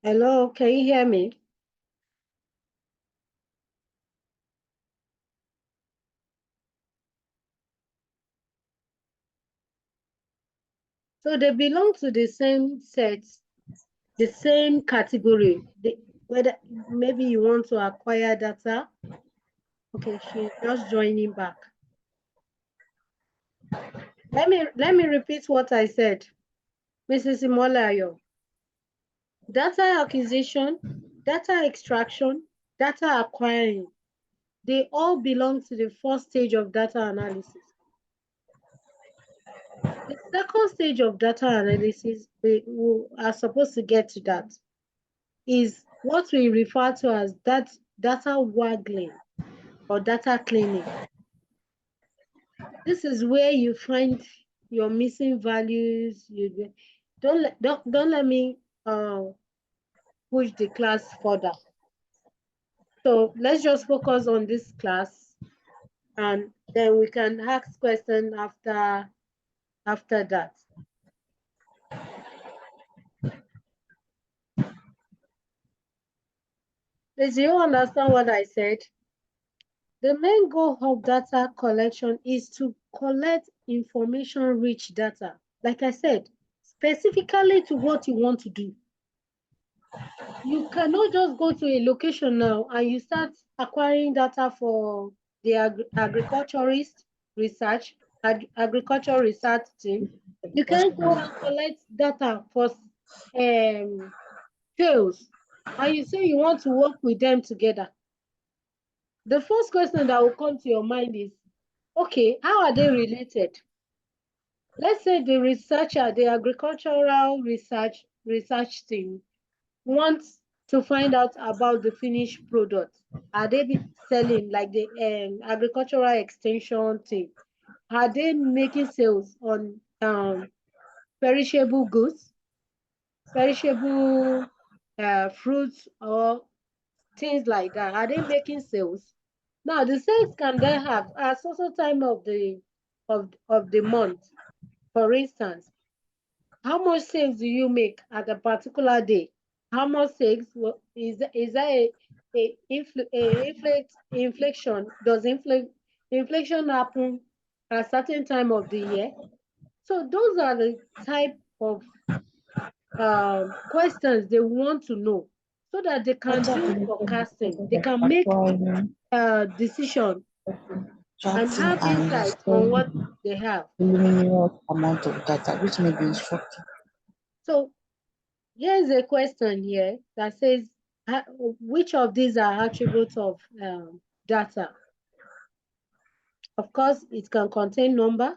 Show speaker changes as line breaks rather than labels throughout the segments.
Hello, can you hear me? So they belong to the same set, the same category. Whether maybe you want to acquire data. Okay, she's just joining back. Let me repeat what I said. Mrs. Imolayo, data acquisition, data extraction, data acquiring, they all belong to the first stage of data analysis. The second stage of data analysis, we are supposed to get to that, is what we refer to as that data waggling or data cleaning. This is where you find your missing values. You don't let me push the class further. So let's just focus on this class, and then we can ask questions after that. Please, you understand what I said? The main goal of data collection is to collect information-rich data, like I said, specifically to what you want to do. You cannot just go to a location now and you start acquiring data for the agriculturist research, agricultural research team. You can go and collect data for sales, and you say you want to work with them together. The first question that will come to your mind is, okay, how are they related? Let's say the researcher, the agricultural research team wants to find out about the finished product. Are they selling, like the agricultural extension team? Are they making sales on perishable goods, perishable fruits, or things like that? Are they making sales? Now, the sales can then have at social time of the month. For instance, how much sales do you make at a particular day? How much sales is there inflation? Does inflation happen at a certain time of the year? So those are the type of questions they want to know, so that they can do forecasting. They can make decision and
Chatting
have
and
insight on
storing
what they have.
luminous amount of data, which may be instructive.
So here's a question here that says, which of these are attributes of data? Of course, it can contain number,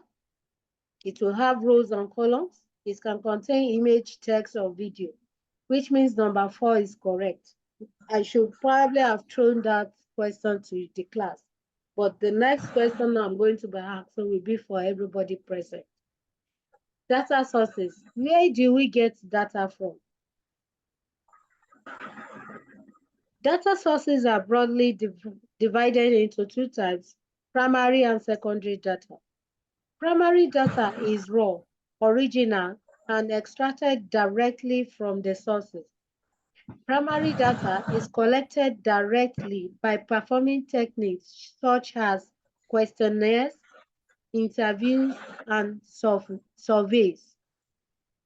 it will have rows and columns, it can contain image, text, or video, which means number 4 is correct. I should probably have thrown that question to the class, but the next question I'm going to be asking will be for everybody present. Data sources. Where do we get data from? Data sources are broadly divided into two types: primary and secondary data. Primary data is raw, original, and extracted directly from the sources. Primary data is collected directly by performing techniques such as questionnaires, interviews, and surveys.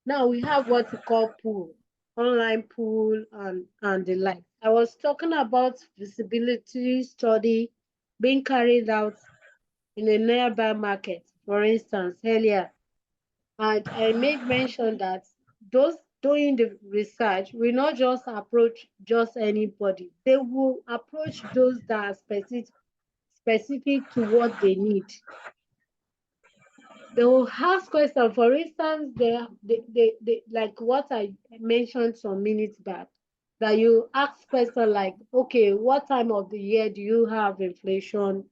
Now we have what we call pool, online pool, and the like. I was talking about visibility study being carried out in a nearby market, for instance, earlier. And I made mention that those doing the research will not just approach just anybody. They will approach those that are specific to what they need. They will ask questions. For instance, they like what I mentioned some minutes back, that you ask questions like, okay, what time of the year do you have inflation?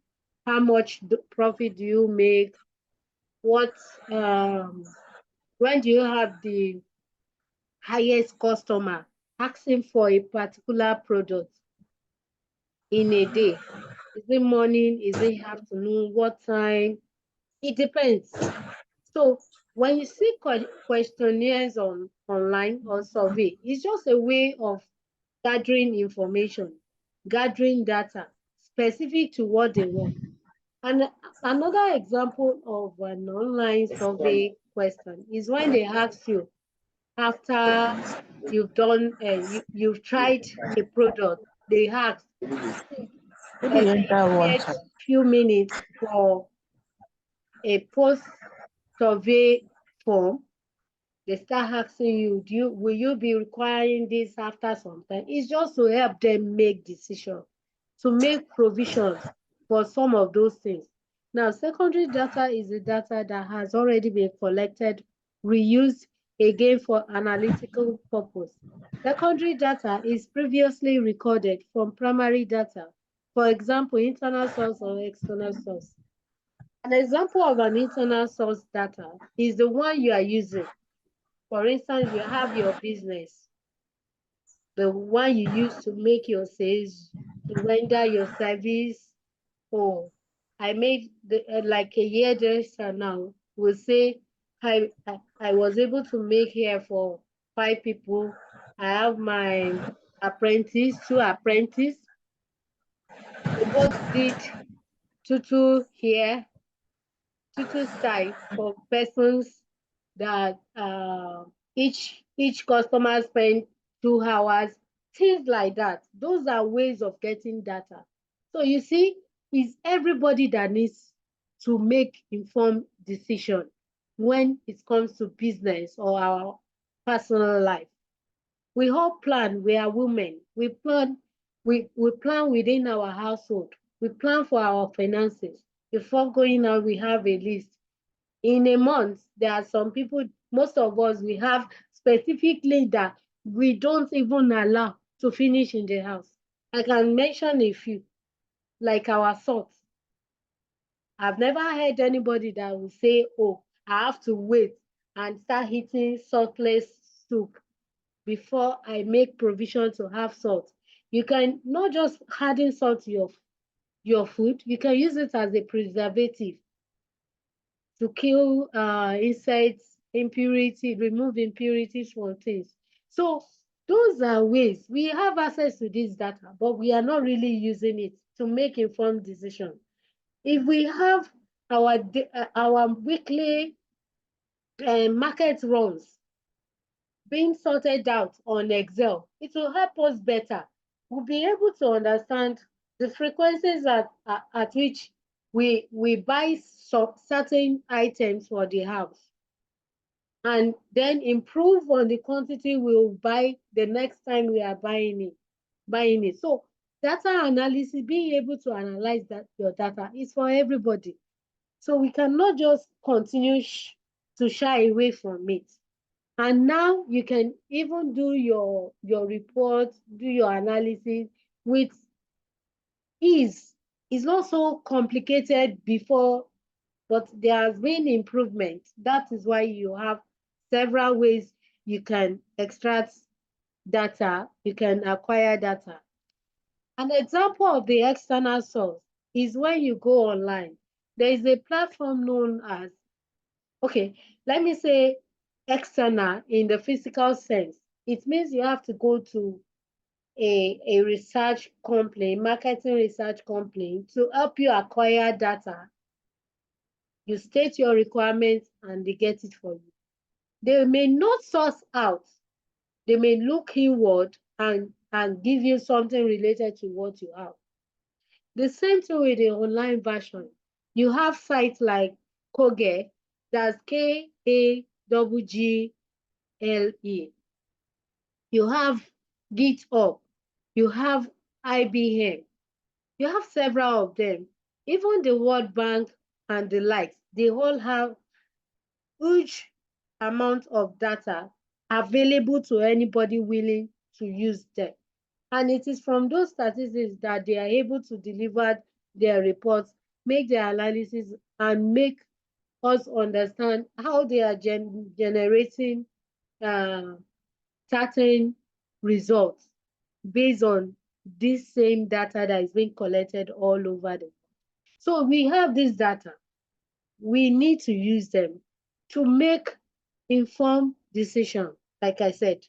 How much profit do you make? What when do you have the highest customer asking for a particular product in a day? Is it morning? Is it afternoon? What time? It depends. So When you see questionnaires online or survey, it's just a way of gathering information, gathering data specific to what they want. And another example of an online survey question is when they ask you after you've tried a product, they ask,
Maybe you
they
enter one
create
time.
few minutes for a post survey form. They start asking you, will you be requiring this after some time? It's just to help them make decisions, to make provisions for some of those things. Now, secondary data is the data that has already been collected, reused again for analytical purpose. Secondary data is previously recorded from primary data, for example, internal source or external source. An example of an internal source data is the one you are using. For instance, you have your business, the one you use to make your sales, to render your service. Oh, I made like a year just now. We'll say I was able to make here for 5 people. I have my apprentice, 2 apprentices. They both did tutu here, tutu style for persons that each customer spend 2 hours, things like that. Those are ways of getting data. So you see, it's everybody that needs to make informed decision when it comes to business or our personal life. We all plan. We are women. We plan. We plan within our household. We plan for our finances. Before going out, we have a list. In a month, there are some people, most of us, we have specifically that we don't even allow to finish in the house. I can mention a few, like our salt. I've never heard anybody that will say, oh, I have to wait and start eating saltless soup before I make provision to have salt. You can not just adding salt to your food, you can use it as a preservative to kill insects, impurity, remove impurities from things. So those are ways we have access to this data, but we are not really using it to make informed decisions. If we have our weekly market runs being sorted out on Excel, it will help us better. We'll be able to understand the frequencies at which we buy certain items for the house, and then improve on the quantity we'll buy the next time we are buying it. So data analysis, being able to analyze that your data is for everybody. So we cannot just continue to shy away from it. And now you can even do your report, do your analysis with ease. It's not so complicated before, but there has been improvement. That is why you have several ways you can extract data, you can acquire data. An example of the external source is when you go online. There is a platform known as, okay, let me say external in the physical sense. It means you have to go to a research company, marketing research company, to help you acquire data. You state your requirements and they get it for you. They may not source out, they may look inward and give you something related to what you have. The same thing with the online version. You have sites like Koggle, that's Kaggle. You have GitHub, you have IBM, you have several of them. Even the World Bank and the likes, they all have huge amount of data available to anybody willing to use them. And it is from those statistics that they are able to deliver their reports, make their analysis, and make us understand how they are generating uh, certain results based on this same data that is being collected all over the world. So we have this data. We need to use them. to make informed decisions, like I said.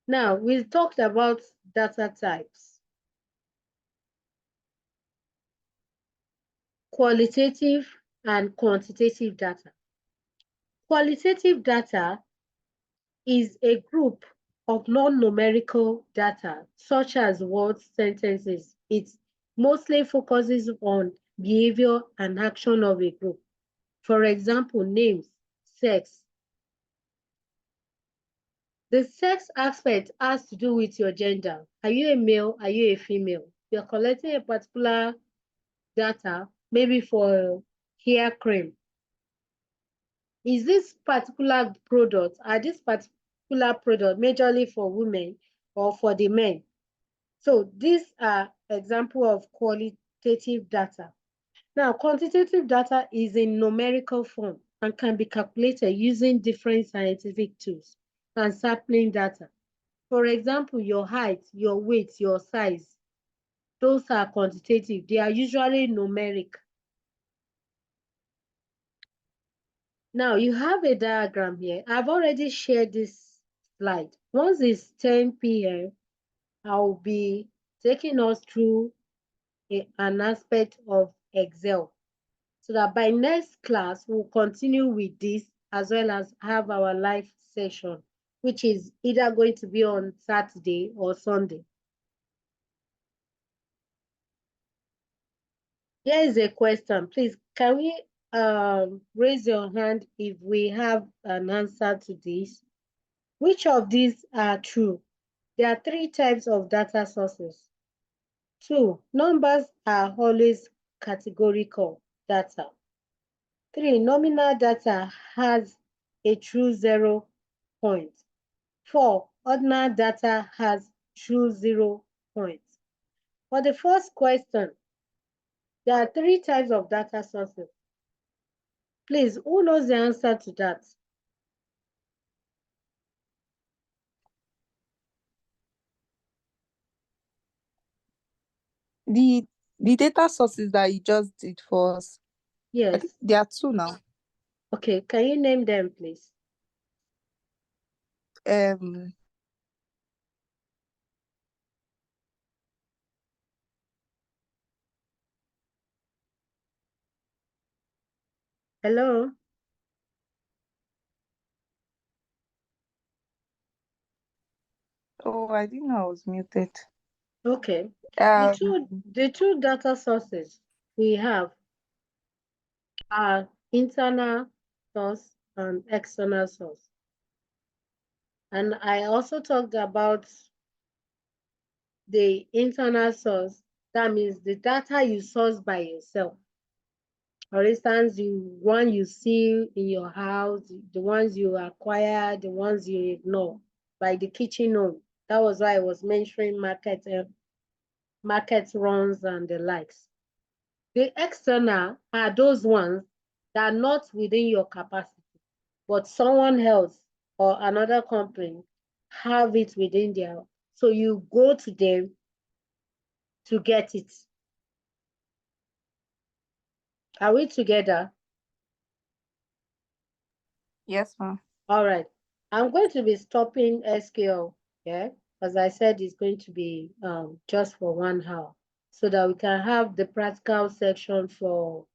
Now, we talked about data types. Qualitative and quantitative data. Qualitative data is a group of non-numerical data, such as words, sentences. It mostly focuses on behavior and action of a group. For example, names, sex. The sex aspect has to do with your gender. Are you a male? Are you a female? You're collecting a particular data, maybe for hair cream. Is this particular product, are this particular product majorly for women or for the men? So these are examples of qualitative data. Now, quantitative data is in numerical form and can be calculated using different scientific tools and sampling data. For example, your height, your weight, your size, those are quantitative. They are usually numeric. Now you have a diagram here. I've already shared this slide. Once it's 10 p.m., I'll be taking us through an aspect of Excel so that by next class, we'll continue with this as well as have our live session, which is either going to be on Saturday or Sunday. Here is a question. Please, can we raise your hand if we have an answer to this? Which of these are true? There are three types of data sources. 2, numbers are always categorical data. 3, nominal data has a true 0 point. 4, ordinal data has true 0 points. For the first question, there are three types of data sources. Please, who knows the answer to that?
The data sources that you just did for us, I think
Yes.
there are two now.
Okay, can you name them, please?
Um,
Hello?
oh, I didn't know I was muted.
Okay.
Um,
The two data sources we have are internal source and external source. And I also talked about the internal source. That means the data you source by yourself. For instance, the one you see in your house, the ones you acquire, the ones you ignore, like the kitchen home. That was why I was mentioning market runs and the likes. The external are those ones that are not within your capacity, but someone else or another company have it within their, so you go to them to get it. Are we together?
yes, ma'am.
All right. I'm going to be stopping SQL, yeah, as I said, it's going to be just for 1 hour so that we can have the practical section for